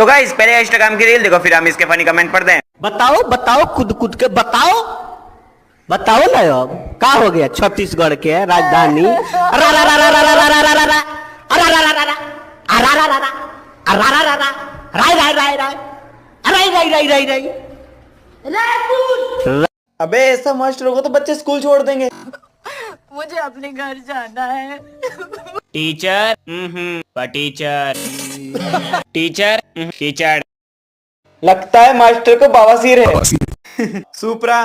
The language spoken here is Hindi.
तो गाइस पहले इंस्टाग्राम की रील देखो, फिर हम इसके फनी कमेंट पढ़ते हैं। बताओ बताओ, खुद के बताओ, बताओ ना अब क्या हो गया छत्तीसगढ़ के राजधानी। अबे ऐसा मास्टर होगा तो बच्चे स्कूल छोड़ देंगे। मुझे अपने घर जाना है। टीचर टीचर टीचर टीचर लगता है मास्टर को बवासीर है। सुपरा